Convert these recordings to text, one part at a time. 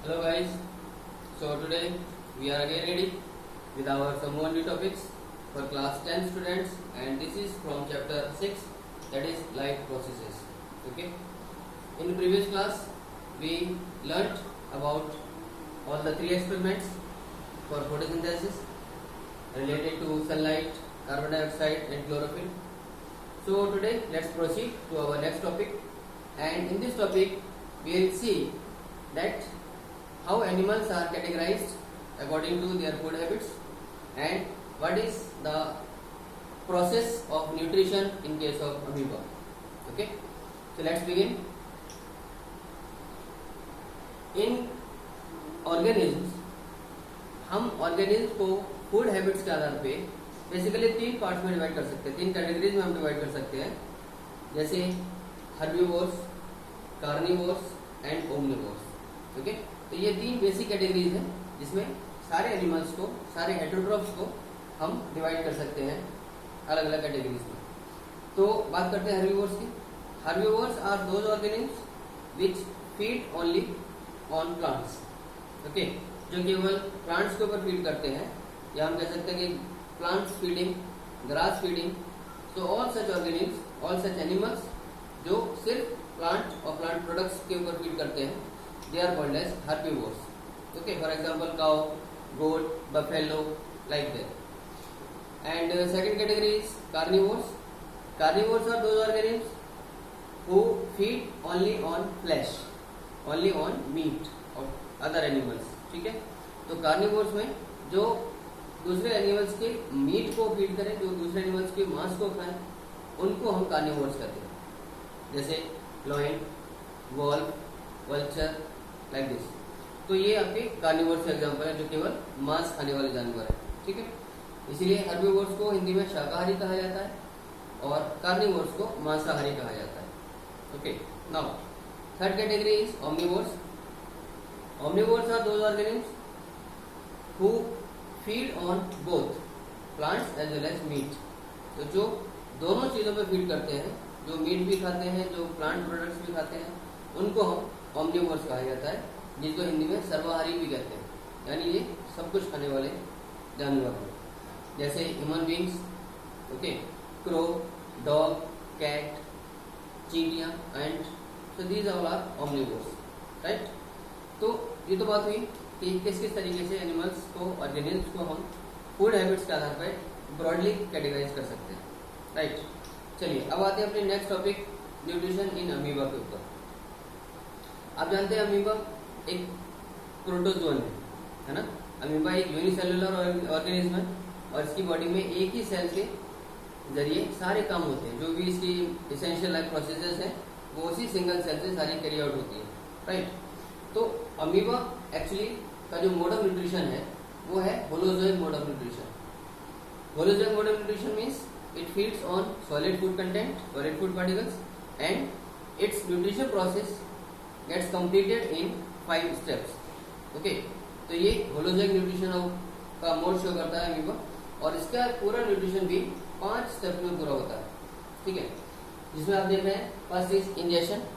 Hello guys, so today we are again ready with our some more new topics for class 10 students, and this is from chapter 6, that is life processes. Okay, in the previous class we learnt about all the three experiments for photosynthesis related to sunlight, carbon dioxide and chlorophyll. So today let's proceed to our next topic, and in this topic we will see that how animals are categorized according to their food habits and what is the process of nutrition in case of amoeba. Okay, so let's begin. In organisms, हम organisms को food habits के आधार पे basically तीन parts में divide कर सकते हैं, तीन कैटेगरीज में हम डिवाइड कर सकते हैं, जैसे herbivores, carnivores and omnivores. Okay, तो ये तीन बेसिक कैटेगरीज हैं जिसमें सारे एनिमल्स को, सारे हेटेरोट्रॉफ्स को हम डिवाइड कर सकते हैं अलग अलग कैटेगरीज में. तो बात करते हैं हर्बीवोर्स की. Herbivores are those organisms which feed only on plants. Okay, जो केवल प्लांट्स के ऊपर फीड करते हैं, या हम कह सकते हैं कि plants feeding, grass feeding. So all such organisms, all such animals जो सिर्फ प्लांट और प्लांट प्रोडक्ट्स के ऊपर फीड करते हैं, they are called as herbivores. Okay, for example cow, goat, buffalo, like that. And second category is carnivores. Carnivores are those organisms who feed only on flesh, only on meat of other animals. ठीक है, तो carnivores में जो दूसरे animals के meet को feed करें, जो दूसरे एनिमल्स के मांस को खाएं, उनको हम कार्निवोर्स कहते हैं, जैसे lion, valve, vulture, like this. तो ये आपके कार्निवोर्स के एग्जांपल है जो केवल मांस खाने वाले जानवर है. ठीक है, इसीलिए हर्बीवोर्स को हिंदी में शाकाहारी कहा जाता है और कार्निवोर्स को मांसाहारी कहा जाता है. Okay, now third category is omnivores. Omnivores are those organisms who feed on both plants as well as meat. तो जो दोनों चीजों पर फीड करते हैं, जो मीट भी खाते हैं, जो प्लांट प्रोडक्ट्स भी खाते हैं, उनको हम ओमनिवोर्स कहा जाता है, जिसको हिंदी में सर्वाहारी भी कहते हैं, यानी ये सब कुछ खाने वाले जानवर हैं, जैसे human beings, okay, crow, dog, cat, चींटियां and so these all are omnivores. Right, तो ये तो बात हुई कि किस किस तरीके से एनिमल्स को, ऑर्गेनिम्स को हम फूड हैबिट्स के आधार पर ब्रॉडली कैटेगराइज कर सकते हैं. राइट, चलिए अब आते हैं अपने next topic, nutrition in amoeba के ऊपर. आप जानते हैं अमीबा एक प्रोटोजोन है ना. अमीबा एक यूनिसेलुलर ऑर्गेनिज्म है और इसकी बॉडी में एक ही सेल के जरिए सारे काम होते हैं. जो भी इसकी एसेंशियल लाइफ प्रोसेसेस हैं वो उसी सिंगल सेल से सारी कैरी आउट होती है. राइट, तो अमीबा एक्चुअली का जो मोड ऑफ न्यूट्रिशन है वो है holozoic mode of nutrition. Holozoic mode of nutrition means it feeds on solid food content, solid food particles, and it's nutrition process gets completed in 5 steps. Okay, तो ये holozoic nutrition का mode show करता है amoeba, और इसका पूरा nutrition भी 5 step में पूरा होता है. ठीक है, जिसमें आप देख रहे हैं first is ingestion,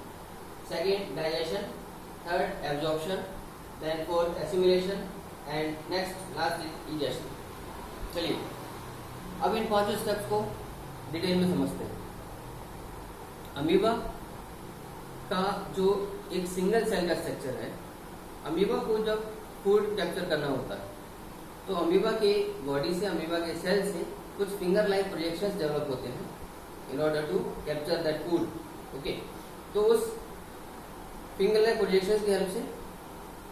second digestion, third absorption, then fourth assimilation and next last is egestion. चलिए अब इन 5 स्टेप्स को डिटेल में समझते हैं. अमीबा का जो एक सिंगल सेल का स्ट्रक्चर है, अमीबा को जब फूड कैप्चर करना होता है तो अमीबा के बॉडी से, अमीबा के सेल से कुछ फिंगर लाइक प्रोजेक्शंस डेवलप होते हैं in order to capture that food. Okay, तो उस फिंगर लाइक प्रोजेक्शंस की हेल्प से,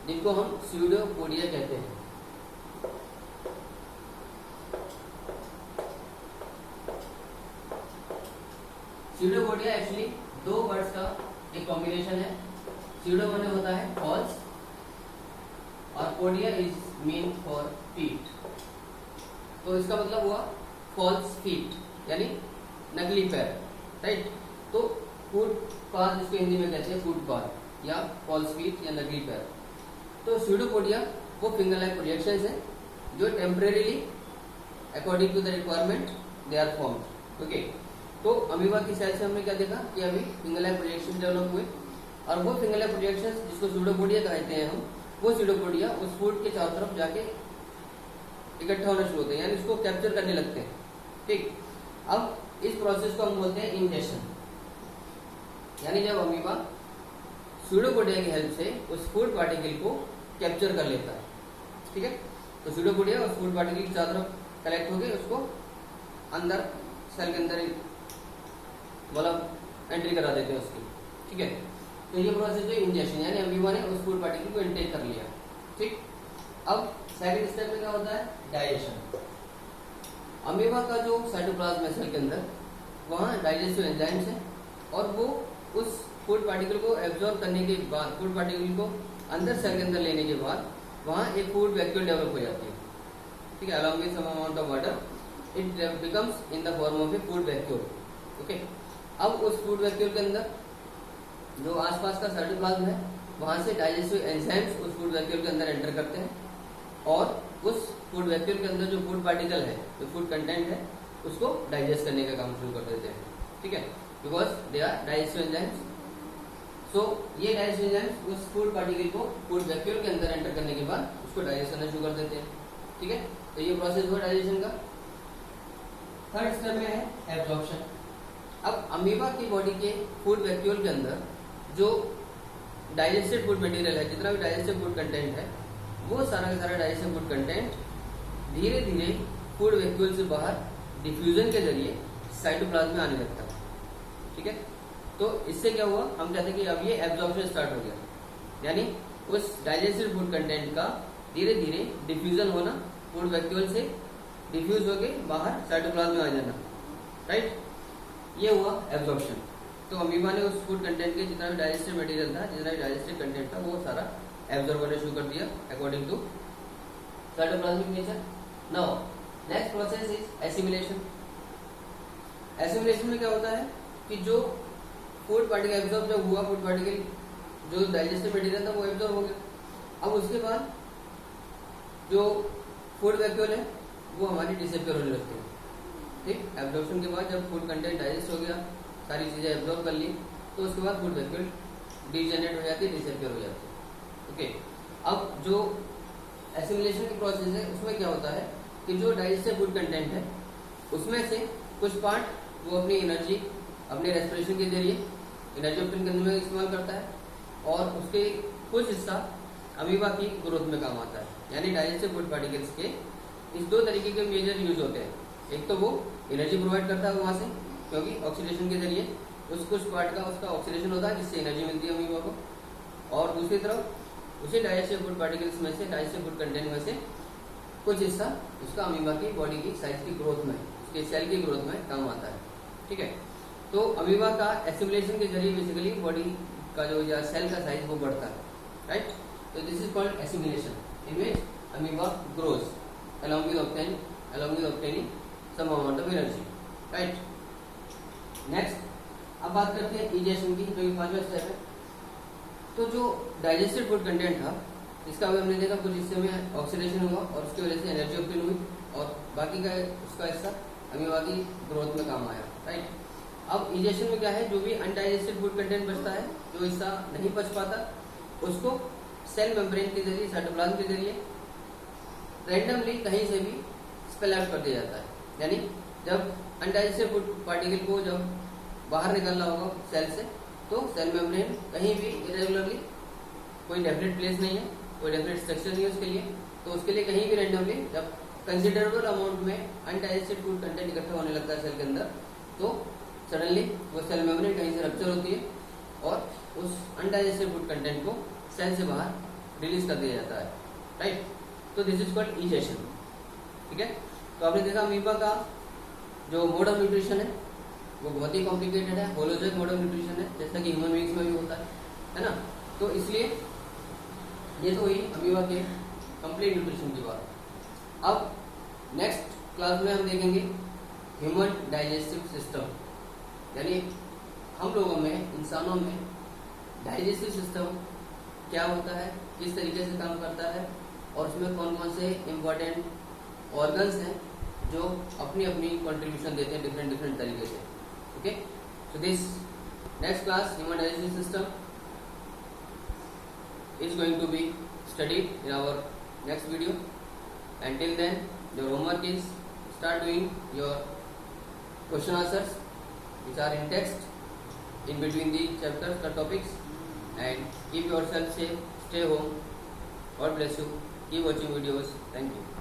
जिनको हम स्यूडोपोडिया कहते हैं, स्यूडोपोडिया एक्चुअली दो वर्ड्स का एक कॉम्बिनेशन है. स्यूडो माने होता है फॉल्स और podia is mean for feet. तो इसका मतलब हुआ फॉल्स फीट, यानी नकली पैर. राइट, तो फूट पार जिसको हिंदी में कहते हैं फूट पार या फॉल्स फीट या नकली पैर. तो स्यूडोपोडिया वो फिंगर लाइक प्रोजेक्शंस हैं जो temporarily according to the requirement they are formed. Okay, तो अमीबा की सेल से हमने क्या देखा कि अभी फिंगर लाइक प्रोजेक्शन डेवलप हुए, और वो फिंगर लाइक प्रोजेक्शन जिसको स्यूडोपोडिया कहते हैं हम, वो सीडोपोडिया उस फूड के चारों तरफ जाके इकट्ठा होना शुरू होते हैं, यानी उसको कैप्चर करने लगते हैं। ठीक, अब इस प्रोसेस को हम बोलते हैं इंजेक्शन, यानी जब अमीबा सीडोपोडिया की हेल्प से उस फूड पार्टिकल को कैप्चर कर लेता है। ठीक है, तो सीडोपोडिया उस फूड पार्टिकल की चारों तरफ कलेक्ट होकर उसको अंदर सेल के अंदर मतलब एंट्री करा देते हैं उसकी। ठीक है, तो ये प्रोसेस है इंजेक्शन, यानी अमीबा ने उस फूड पार्टिकल को इनटेक कर लिया। ठीक, अब सेकंड स्टेप में क्या होता है, डाइजेशन। अमीबा का जो साइटोप्लाज्म है सेल के अंदर, वहाँ डाइजेस्टिव एंजाइम्स है और वो उस फूड पार्टिकल को एब्जॉर्ब करने के बाद, फूड पार्टिकल को अंदर सेल के अंदर लेने के बाद वहाँ एक फूड वैक्यूल डेवलप हो जाती है। ठीक है, along with some amount of water it becomes in the form of a food vacuole. Okay, अब उस फूड वैक्यूल के अंदर जो आसपास का साइटोप्लाज्म है, वहाँ से डाइजेस्टिव एंजाइम्स उस फूड वैक्यूल के अंदर एंटर करते हैं और उस फूड वैक्यूल के अंदर जो फूड पार्टिकल है, जो फूड कंटेंट है, उसको डाइजेस्ट करने का काम शुरू कर देते हैं। ठीक है, because they are digestive enzymes. So ये डाइजेस्टिव एंजाइम्स उस फूड पार्टिकल को फूड वैक्यूल के अंदर एंटर करने के बाद उसको डाइजेस्ट करना शुरू कर देते हैं। ठीक है, तो ये प्रोसेस हुआ डाइजेशन का। थर्ड स्टेप में है एब्जॉर्प्शन। अब अमीबा की बॉडी के फूड वैक्यूल के अंदर जो डाइजेस्टेड फूड मटेरियल है, जितना भी डाइजेस्टेड फूड कंटेंट है, वो सारा का सारा डाइजेस्टेड फूड कंटेंट धीरे धीरे फूड वैक्यूल से बाहर डिफ्यूजन के जरिए साइटोप्लाज्म में आने लगता है। ठीक है, तो इससे क्या हुआ, हम कहते हैं कि अब ये एब्जॉर्प्शन स्टार्ट हो गया, यानी उस डाइजेस्टेड फूड कंटेंट का धीरे धीरे डिफ्यूजन होना, फूड वैक्यूल से डिफ्यूज होके बाहर साइटोप्लाज्म में आ जाना। राइट, ये हुआ एब्जॉर्प्शन। तो अमीबा ने उस फूड कंटेंट के जितना भी डाइजेस्टेड मटेरियल था, जितना भी डाइजेस्टेड कंटेंट था, वो सारा एब्जॉर्ब करना शुरू कर दिया according to cytoplasmic nature. Now next process is assimilation. Assimilation में क्या होता है कि जो फूड पार्टिकल एब्जॉर्ब जब हुआ, फूड पार्टिकल जो डाइजेस्टिव मटेरियल था वो एब्जॉर्ब हो गया। अब उसके बाद जो फूड वैक्यूल है वो हमारी डिसअपियर होने लगती है। ठीक, एब्जॉर्प्शन के बाद जब फूड कंटेंट डाइजेस्ट हो गया, सारी चीजें एब्जॉर्ब कर ली, तो उसके बाद फूड वैक्यूल डीजेनरेट हो जाती है, डिसअपियर हो जाती है। ओके, अब जो एसिमिलेशन की प्रोसेस है उसमें क्या होता है कि जो डाइजेस्टिव फूड कंटेंट है उसमें से कुछ पार्ट वो अपनी एनर्जी अपने रेस्पिरेशन के जरिए एनर्जी ऑप्टेन करने में इस्तेमाल करता है और उसके कुछ हिस्सा अमीबा की ग्रोथ में काम आता है। यानी डाइजेस्टिव फूड पार्टिकल्स के इस दो तरीके के मेजर यूज होते हैं। एक तो वो एनर्जी प्रोवाइड करता है वहाँ से, क्योंकि ऑक्सीडेशन के जरिए उस कुछ पार्ट का उसका ऑक्सीडेशन होता है जिससे एनर्जी मिलती है अमीबा को, और दूसरी तरफ उसी डाइजेस्टिव फूड पार्टिकल्स में से, डाइजेस्टिव फूड कंटेंट में से कुछ हिस्सा उसका अमीबा की बॉडी की साइज की ग्रोथ में, उसके सेल की ग्रोथ में काम आता है। ठीक है, तो अमीबा का एसिमिलेशन के जरिए बेसिकली बॉडी का जो या सेल का साइज वो बढ़ता है। राइट, तो this is called assimilation, in which amoeba grows along with obtaining some amount of energy. Right, next अब बात करते हैं इजेशन की, जो कि पांचवा स्टेप है। तो जो डाइजेस्टेड फूड कंटेंट था, इसका अभी हमने देखा कुछ हिस्से में ऑक्सीडेशन हुआ और उसकी वजह से एनर्जी ऑप्टेन हुई और बाकी का उसका हिस्सा अमीबा की ग्रोथ में काम आया। राइट, अब इजेशन में क्या है, जो भी अनडाइजेस्टेड फूड कंटेंट बचता है, जो हिस्सा नहीं पच पाता, उसको सेल मेम्ब्रेन के जरिए, साइटोप्लाज्म के जरिए रैंडमली कहीं से भी स्पेल आउट कर दिया जाता है। यानी जब अनडाइजेस्टेड फूड पार्टिकल को जब बाहर निकालना होगा सेल से, तो सेल मेम्ब्रेन कहीं भी इरेगुलरली, कोई डेफिनेट प्लेस नहीं है, कोई डेफिनेट स्ट्रक्चर नहीं है उसके लिए, तो उसके लिए कहीं भी रैंडमली जब कंसिडरेबल अमाउंट में अनडाइजेस्टेड फूड कंटेंट इकट्ठा होने लगता है सेल के अंदर, तो सडनली वो सेल मेम्ब्रेन कहीं से रप्चर होती है और उस अनडाइजेस्टेड फूड कंटेंट को सेल से बाहर रिलीज कर दिया जाता है। राइट, तो दिस इज कॉल्ड इजेशन। ठीक है, तो आपने देखा अमीबा का जो मोड ऑफ न्यूट्रिशन है वो बहुत ही कॉम्प्लिकेटेड है, होलोजोइक मोड ऑफ न्यूट्रिशन है, जैसा कि ह्यूमन बींग्स में भी होता है ना। तो इसलिए ये तो हुई अमीबा के कंप्लीट न्यूट्रिशन की बात। अब नेक्स्ट क्लास में हम देखेंगे ह्यूमन डाइजेस्टिव सिस्टम, यानी हम लोगों में, इंसानों में डाइजेस्टिव सिस्टम क्या होता है, किस तरीके से काम करता है और उसमें कौन कौन से इम्पोर्टेंट ऑर्गन्स हैं जो अपनी अपनी कंट्रीब्यूशन देते हैं डिफरेंट तरीके से। Okay, so this next class human digestive system is going to be study in our next video. Until then, your homework is start doing your question answers which are in text in between the chapters, the topics, and keep yourself safe, stay home. God bless you. Keep watching videos. Thank you.